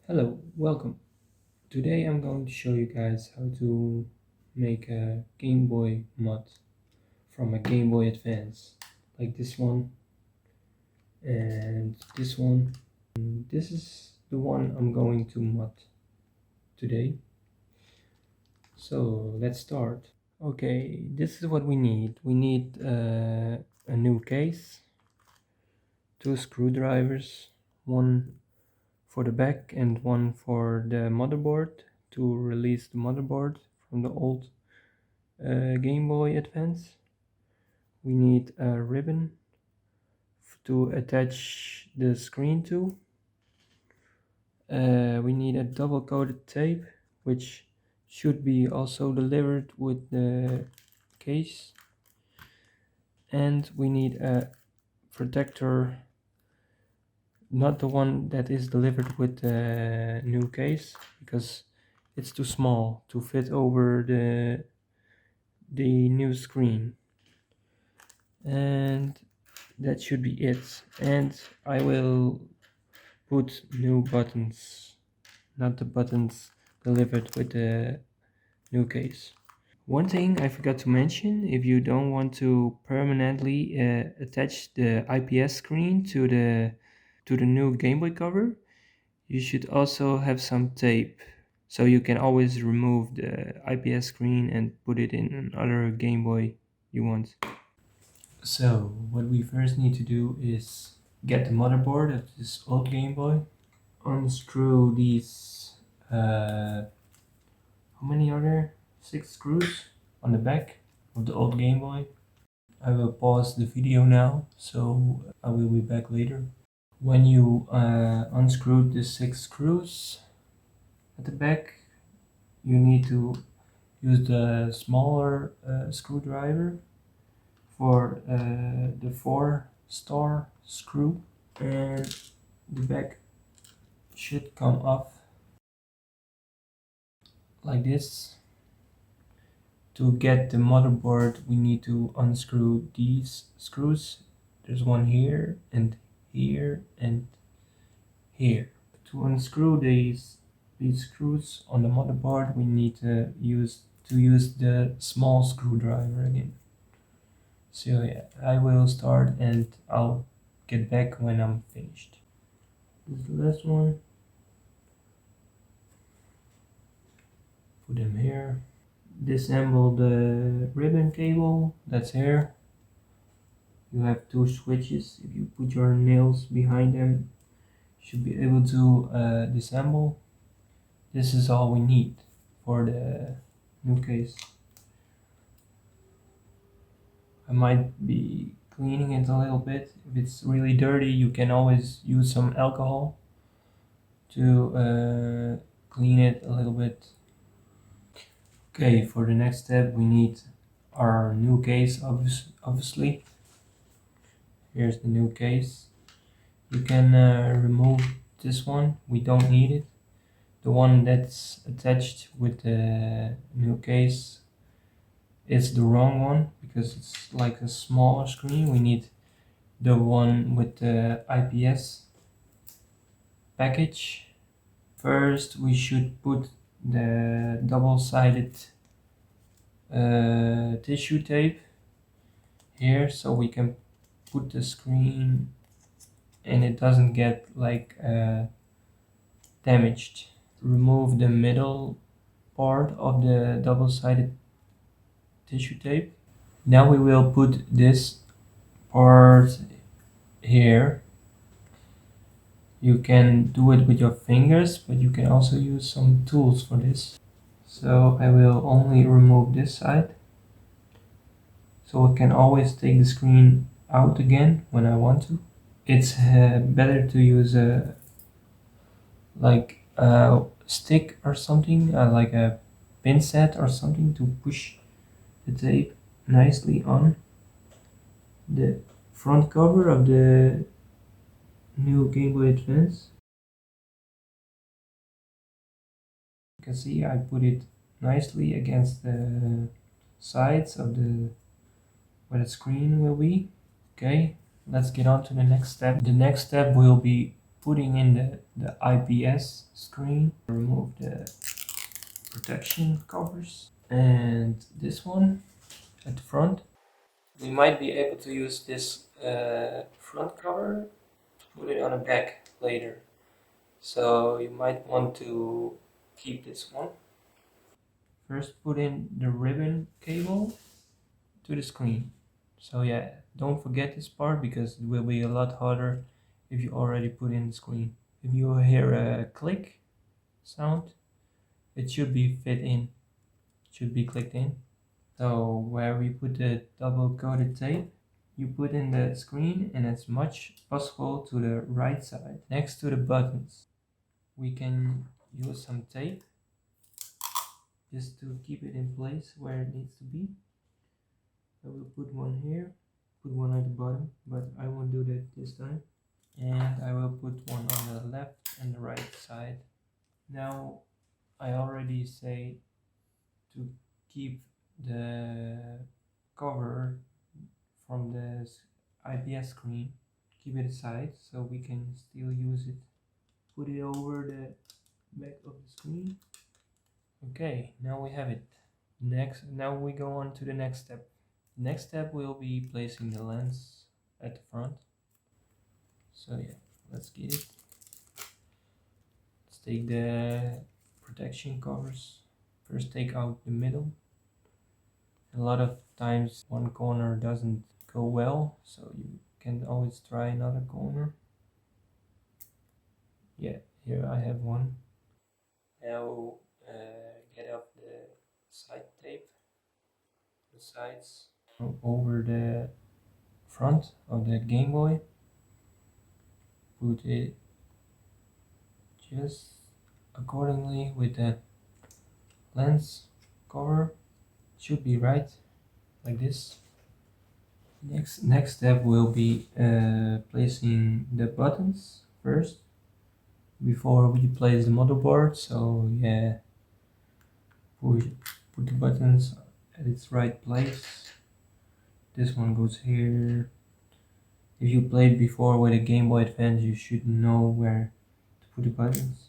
Hello, welcome. Today I'm going to show you guys how to make a Game Boy mod from a Game Boy Advance, like this one and this one. And this is the one I'm going to mod today. So let's start. Okay, this is what we need. We need a new case, two screwdrivers, one for the back and one for the motherboard to release the motherboard from the old Game Boy Advance. We need a ribbon to attach the screen to. We need a double coated tape which should be also delivered with the case, and we need a protector, not the one that is delivered with the new case because it's too small to fit over the new screen. And that should be it. And I will put new buttons, not the buttons delivered with the new case. One thing I forgot to mention, if you don't want to permanently attach the IPS screen to the new Game Boy cover, you should also have some tape, so you can always remove the IPS screen and put it in another Game Boy you want. So what we first need to do is get the motherboard of this old Game Boy, unscrew these, how many are there? 6 screws on the back of the old Game Boy. I will pause the video now, so I will be back later. When you unscrew the 6 screws at the back, you need to use the smaller screwdriver for the 4-star screw, and the back should come off like this. To get the motherboard, we need to unscrew these screws. There's one here and here and here. To unscrew these screws on the motherboard, we need to use the small screwdriver again. So yeah, I will start and I'll get back when I'm finished. This is the last one. Put them here. Disassemble the ribbon cable that's here. You have 2 switches. If you put your nails behind them, you should be able to disassemble. This is all we need for the new case. I might be cleaning it a little bit. If it's really dirty, you can always use some alcohol to clean it a little bit. Okay, for the next step we need our new case, obviously. Here's the new case. You can remove this one, we don't need it. The one that's attached with the new case is the wrong one because it's like a smaller screen. We need the one with the IPS package. First we should put the double-sided tissue tape here so we can put the screen and it doesn't get like damaged. Remove the middle part of the double-sided tissue tape. Now we will put this part here. You can do it with your fingers, but you can also use some tools for this. So I will only remove this side, so I can always take the screen out again when I want to. It's better to use like a stick or something, like a pin set or something, to push the tape nicely on the front cover of the new Game Boy Advance. You can see I put it nicely against the sides of the where the screen will be. Okay, let's get on to the next step. The next step will be putting in the IPS screen, remove the protection covers, and this one at the front. We might be able to use this front cover to put it on a back later. So you might want to keep this one. First put in the ribbon cable to the screen. So yeah, don't forget this part because it will be a lot harder if you already put in the screen. If you hear a click sound, it should be fit in, it should be clicked in. So where we put the double coated tape, you put in the screen and as much possible to the right side, next to the buttons. We can use some tape just to keep it in place where it needs to be. I will put one here, put one at the bottom, but I won't do that this time. And I will put one on the left and the right side. Now I already say to keep the cover from the IPS screen, keep it aside so we can still use it. Put it over the back of the screen. Okay, now we have it. Now we go on to the next step. Next step will be placing the lens at the front. So yeah, let's get it. Let's take the protection covers. First take out the middle. A lot of times one corner doesn't go well, so you can always try another corner. Yeah, here I have one. Now get up the side tape, the sides over the front of the Game Boy. Put it just accordingly with the lens cover. Should be right, like this. Next step will be placing the buttons first before we place the motherboard. So yeah, put the buttons at its right place. This one goes here. If you played before with a Game Boy Advance, you should know where to put the buttons.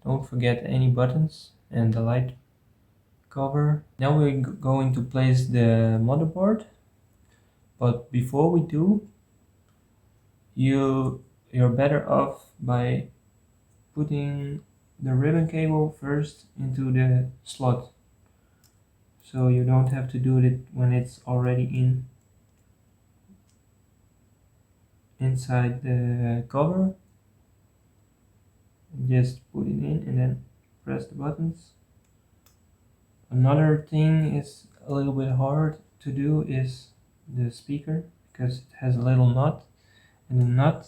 Don't forget any buttons and the light cover. Now we're going to place the motherboard, but before we do, you're better off by putting the ribbon cable first into the slot, so you don't have to do it when it's already inside the cover. Just put it in and then press the buttons. Another thing is a little bit hard to do is the speaker, because it has a little nut and the nut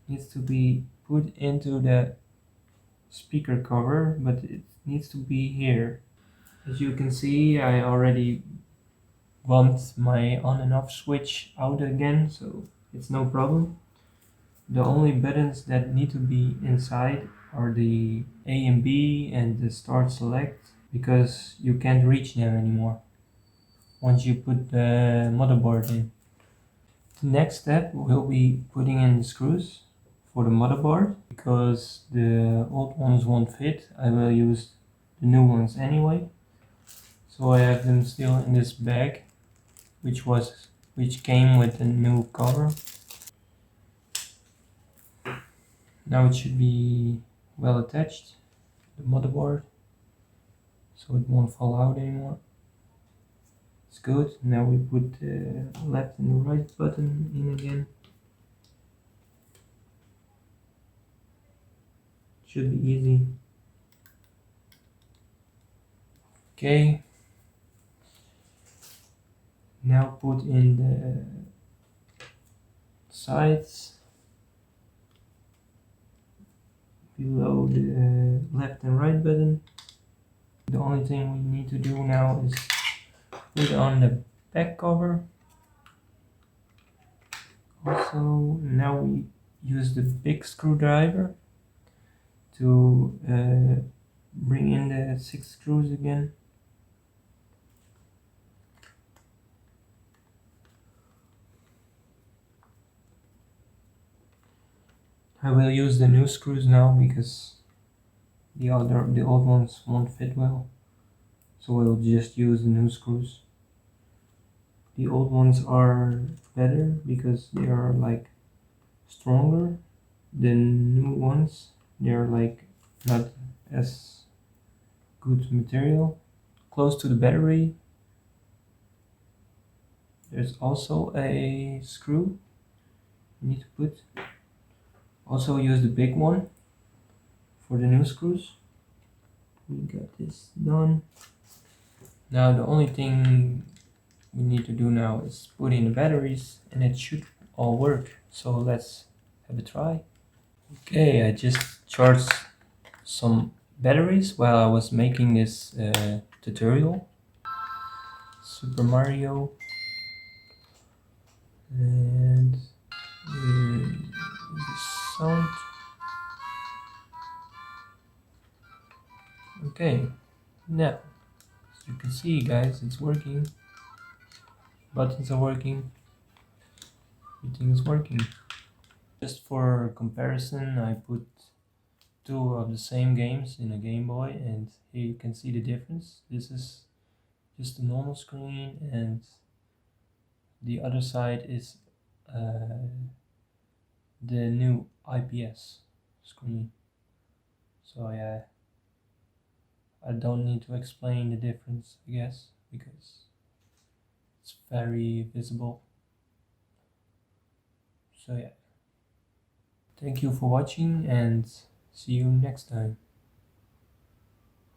needs to be put into the speaker cover, but it needs to be here. As you can see, I already want my on and off switch out again, so it's no problem. The only buttons that need to be inside are the A and B and the start select, because you can't reach them anymore once you put the motherboard in. The next step will be putting in the screws for the motherboard. Because the old ones won't fit, I will use the new ones anyway. So I have them still in this bag, which came with the new cover. Now it should be well attached, the motherboard, so it won't fall out anymore. It's good. Now we put the left and the right button in again. Should be easy. Okay. Now put in the sides below the left and right button. The only thing we need to do now is put on the back cover. Also, now we use the big screwdriver to bring in the 6 screws again. I will use the new screws now because the old ones won't fit well. So we'll just use the new screws. The old ones are better because they are like stronger. The new ones, they're like not as good material. Close to the battery, there's also a screw you need to put. Also use the big one for the new screws. We got this done. Now the only thing we need to do now is put in the batteries and it should all work. So let's have a try. Okay, I just charged some batteries while I was making this tutorial. Super Mario and the sound. Okay, now as you can see guys, it's working. Buttons are working. Everything is working. Just for comparison, I put two of the same games in a Game Boy, and here you can see the difference. This is just a normal screen, and the other side is the new IPS screen. So yeah, I don't need to explain the difference, I guess, because it's very visible. So yeah, thank you for watching and see you next time.